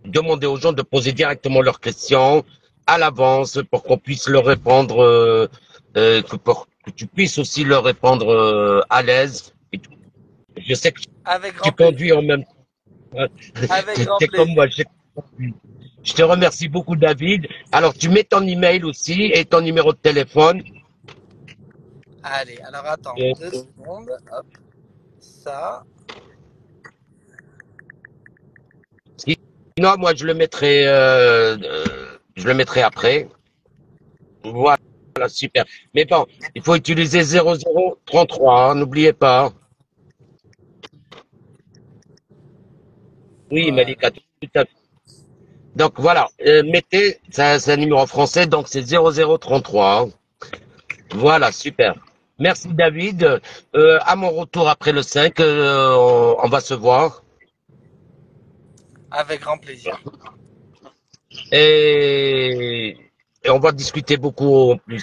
demander aux gens de poser directement leurs questions à l'avance pour qu'on puisse leur répondre, que tu puisses aussi leur répondre à l'aise. Et tout. Je sais que Avec grand tu conduis plaisir. en même temps. Avec Tu grand es comme moi. plaisir. Je te remercie beaucoup, David. Alors, tu mets ton email aussi et ton numéro de téléphone. Allez, alors attends, Et 2 secondes. Hop, ça. sinon, moi, je le mettrai après. Voilà, super. Mais bon, il faut utiliser 0033, hein, n'oubliez pas. Oui, Voilà. Malika, tout à fait. Donc voilà, mettez, c'est un numéro français, donc c'est 0033, hein. Voilà, super. Merci David. À mon retour après le 5, on va se voir. Avec grand plaisir. Et, et on va discuter beaucoup en plus.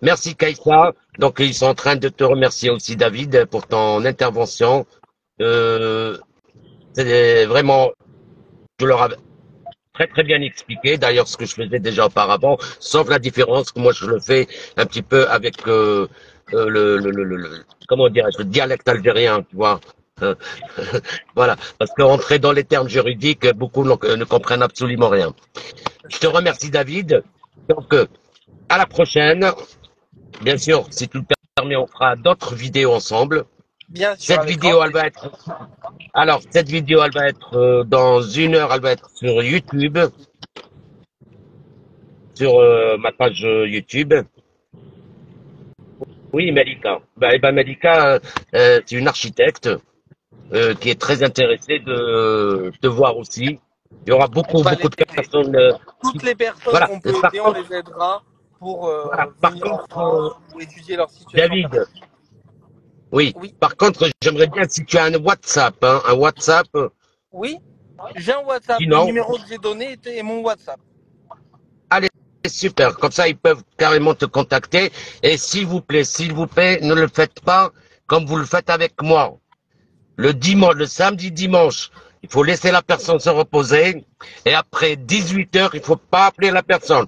Merci Kaïsa. Donc ils sont en train de te remercier aussi David pour ton intervention. Euh, c'est vraiment, je leur avais très très bien expliqué. D'ailleurs ce que je faisais déjà auparavant, sauf la différence que moi je le fais un petit peu avec comment dirais-je, le dialecte algérien, tu vois. Euh, voilà, parce que rentrer dans les termes juridiques, beaucoup ne comprennent absolument rien. Je te remercie, David. Donc, à la prochaine. Bien sûr, si tu le permets, on fera d'autres vidéos ensemble. Bien sûr, Cette avec grand vidéo, elle va plaisir. être, alors, cette vidéo, elle va être dans 1 heure, elle va être sur YouTube, sur ma page YouTube. Oui, Malika. Malika, c'est une architecte qui est très intéressée de voir aussi. Il y aura On va beaucoup les de aider. personnes. Toutes les personnes Voilà. qu'on peut Par aider, on contre, les aidera pour voilà. Par venir en contre, France ou étudier leur situation David. personnelle. Oui. Oui, Par contre, j'aimerais bien si tu as un WhatsApp, hein, un WhatsApp. oui. J'ai un WhatsApp. Le Sinon, numéro que j'ai donné est mon WhatsApp. allez, super. Comme ça, ils peuvent carrément te contacter. Et s'il vous plaît, ne le faites pas comme vous le faites avec moi. Le dimanche, le samedi, dimanche, il faut laisser la personne se reposer. Et après 18 heures, il faut pas appeler la personne.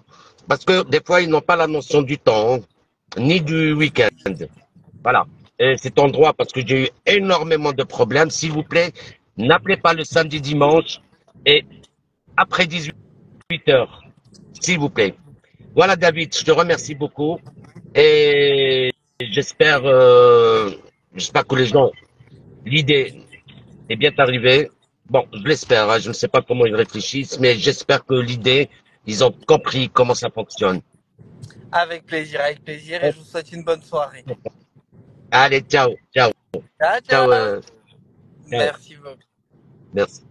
Parce que des fois, ils n'ont pas la notion du temps, hein, ni du week-end. Voilà. Et c'est ton droit parce que j'ai eu énormément de problèmes. S'il vous plaît, n'appelez pas le samedi, dimanche et après 18 heures. S'il vous plaît. Voilà, David, je te remercie beaucoup. Et j'espère, j'espère que les gens, l'idée est bien arrivée. Bon, je l'espère, hein, je ne sais pas comment ils réfléchissent, mais j'espère que l'idée, ils ont compris comment ça fonctionne. Avec plaisir et je vous souhaite une bonne soirée. Allez, ciao, ciao, Ciao, ciao, ciao. ciao. Merci beaucoup. Merci.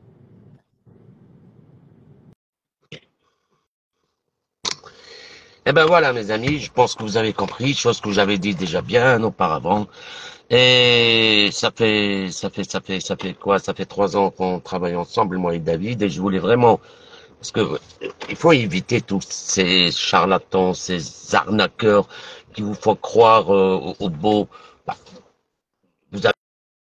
Eh ben voilà, mes amis, je pense que vous avez compris, chose que j'avais dit déjà bien auparavant. Et ça fait quoi? Ça fait 3 ans qu'on travaille ensemble, moi et David, et je voulais vraiment, parce que il faut éviter tous ces charlatans, ces arnaqueurs qui vous font croire au beau. Bah, vous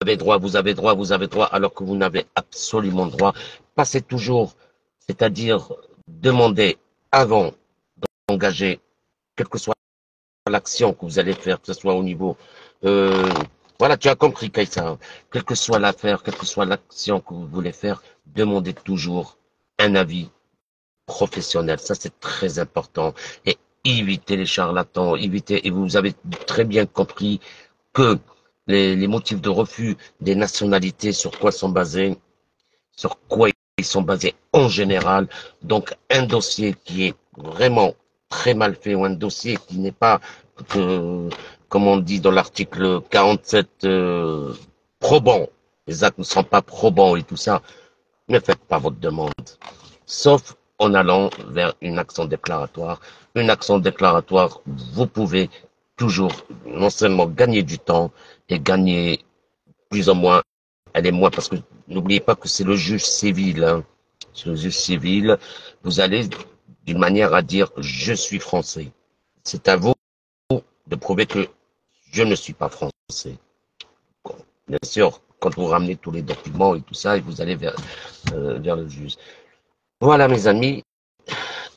avez droit, vous avez droit, vous avez droit, alors que vous n'avez absolument droit. Passez toujours, c'est-à-dire demander avant d'engager, quel que soit l'action que vous allez faire, que ce soit au niveau, euh, voilà, tu as compris, Kaïsa, quelle que soit l'affaire, quelle que soit l'action que vous voulez faire, demandez toujours un avis professionnel. Ça, c'est très important. Et évitez les charlatans, évitez, et vous avez très bien compris que les motifs de refus des nationalités, sur quoi sont basés, sur quoi ils sont basés en général. Donc, un dossier qui est vraiment très mal fait ou un dossier qui n'est pas, comme on dit dans l'article 47, probant, les actes ne sont pas probants et tout ça, ne faites pas votre demande. Sauf en allant vers une action déclaratoire. Une action déclaratoire, vous pouvez toujours non seulement gagner du temps et gagner plus ou moins, elle est moins, parce que n'oubliez pas que c'est le juge civil, hein. C'est le juge civil, vous allez d'une manière à dire je suis français. C'est à vous de prouver que je ne suis pas français. Bon, bien sûr, quand vous ramenez tous les documents et tout ça, et vous allez vers le juge. Voilà mes amis,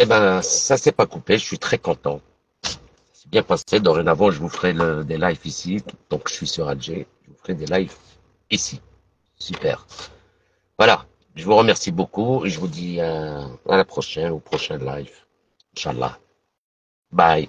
eh ben ça s'est pas coupé, je suis très content. C'est bien passé, dorénavant je vous ferai des lives ici, donc je suis sur Alger, je vous ferai des lives ici. Super. Voilà. Je vous remercie beaucoup et je vous dis à la prochaine, au prochain live. Inch'Allah. Bye.